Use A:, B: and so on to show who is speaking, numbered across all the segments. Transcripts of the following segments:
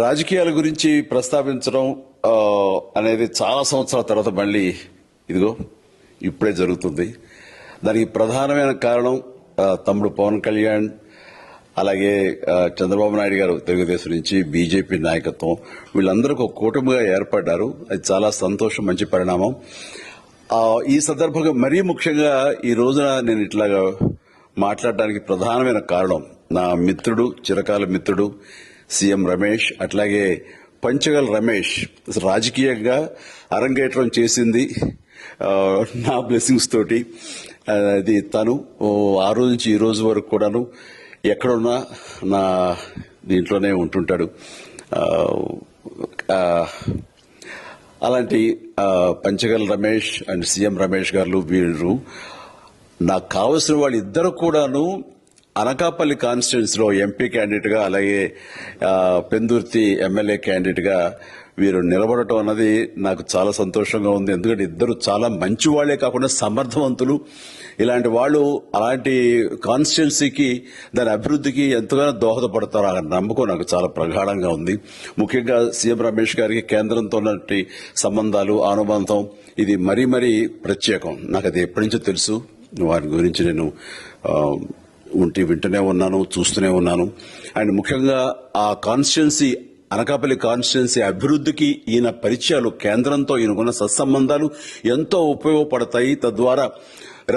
A: రాజకీయాల గురించి ప్రస్తావించడం అనేది చాలా సంవత్సరాల తర్వాత మళ్ళీ ఇదిగో ఇప్పుడే జరుగుతుంది. దానికి ప్రధానమైన కారణం తమ్ముడు పవన్ కళ్యాణ్, అలాగే చంద్రబాబు నాయుడు గారు తెలుగుదేశం నుంచి బీజేపీ నాయకత్వం వీళ్ళందరూ ఒక కూటమిగా ఏర్పడ్డారు. అది చాలా సంతోషం, మంచి పరిణామం. ఈ సందర్భంగా మరీ ముఖ్యంగా ఈ రోజున నేను ఇట్లాగా మాట్లాడడానికి ప్రధానమైన కారణం నా మిత్రుడు, చిరకాల మిత్రుడు సీఎం రమేష్, అట్లాగే పంచగల్ రమేష్ రాజకీయంగా అరంగేట్రం చేసింది నా బ్లెస్సింగ్స్ తోటి. అది తను ఆ రోజు నుంచి ఈ రోజు వరకు కూడాను ఎక్కడున్నా నా దీంట్లోనే ఉంటుంటాడు. అలాంటి పంచగల్ రమేష్ అండ్ సీఎం రమేష్ గారు వీరు నాకు కావలసిన వాళ్ళు ఇద్దరు కూడాను అనకాపల్లి కాన్స్టిట్యున్సీ లో ఎంపీ క్యాండిడేట్ గా, అలాగే పెందుర్తి ఎమ్మెల్యే క్యాండిడేట్ గా వీరు నిలబడటం అన్నది నాకు చాలా సంతోషంగా ఉంది. ఎందుకంటే ఇద్దరు చాలా మంచి వాళ్లే కాకుండా సమర్థవంతులు. ఇలాంటి వాళ్ళు అలాంటి కాన్స్టిట్యున్సీకి, దాని అభివృద్ధికి ఎంతగానో దోహదపడతారు అన్న నమ్మకం నాకు చాలా ప్రగాఢంగా ఉంది. ముఖ్యంగా సీఎం రమేష్ గారికి కేంద్రంతో ఉన్నటువంటి సంబంధాలు, అనుబంధం ఇది మరీ మరీ ప్రత్యేకం. నాకు అది ఎప్పటి నుంచో తెలుసు. వారి గురించి నేను వింటూనే ఉన్నాను, చూస్తూనే ఉన్నాను. అండ్ ముఖ్యంగా ఆ కాన్స్టిట్యున్సీ, అనకాపల్లి కాన్స్టిట్యున్సీ అభివృద్ధికి ఈయన పరిచయాలు, కేంద్రంతో ఈయనకున్న సత్సంబంధాలు ఎంతో ఉపయోగపడతాయి. తద్వారా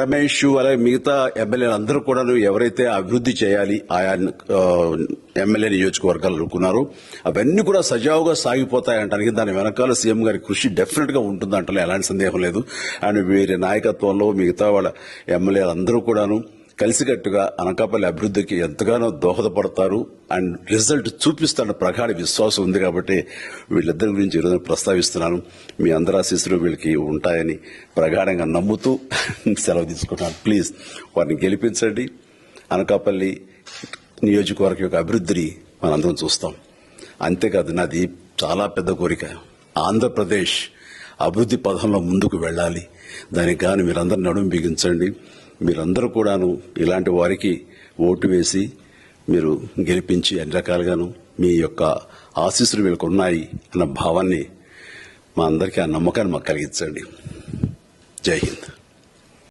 A: రమేష్ అలాగే మిగతా ఎమ్మెల్యేలు అందరూ కూడా ఎవరైతే అభివృద్ధి చేయాలి ఆయా ఎమ్మెల్యే నియోజకవర్గాలు అనుకున్నారో అవన్నీ కూడా సజావుగా సాగిపోతాయంటానికి దాని వెనకాల సీఎం గారి కృషి డెఫినెట్ గా ఉంటుందంటే ఎలాంటి సందేహం లేదు. అండ్ వీరి నాయకత్వంలో మిగతా వాళ్ళ ఎమ్మెల్యేలు అందరూ కూడాను కలిసికట్టుగా అనకాపల్లి అభివృద్ధికి ఎంతగానో దోహదపడతారు అండ్ రిజల్ట్ చూపిస్తారన్న ప్రగాఢ విశ్వాసం ఉంది. కాబట్టి వీళ్ళిద్దరి గురించి ఈరోజు ప్రస్తావిస్తున్నాను. మీ అందరి ఆశీస్సులు వీళ్ళకి ఉంటాయని ప్రగాఢంగా నమ్ముతూ సెలవు తీసుకుంటున్నాను. ప్లీజ్ వారిని గెలిపించండి. అనకాపల్లి నియోజకవర్గం యొక్క అభివృద్ధిని మనందరం చూస్తాం. అంతేకాదు, నాది చాలా పెద్ద కోరిక, ఆంధ్రప్రదేశ్ అభివృద్ధి పథంలో ముందుకు వెళ్ళాలి. దానికి కానీ మీరందరూ నడుము బిగించండి. మీరందరూ కూడాను ఇలాంటి వారికి ఓటు వేసి మీరు గెలిపించి అన్ని రకాలుగాను మీ యొక్క ఆశీస్సులు వీళ్ళకు ఉన్నాయి అన్న భావాన్ని మా అందరికీ, ఆ నమ్మకాన్ని మాకు కలిగించండి. జై హింద్.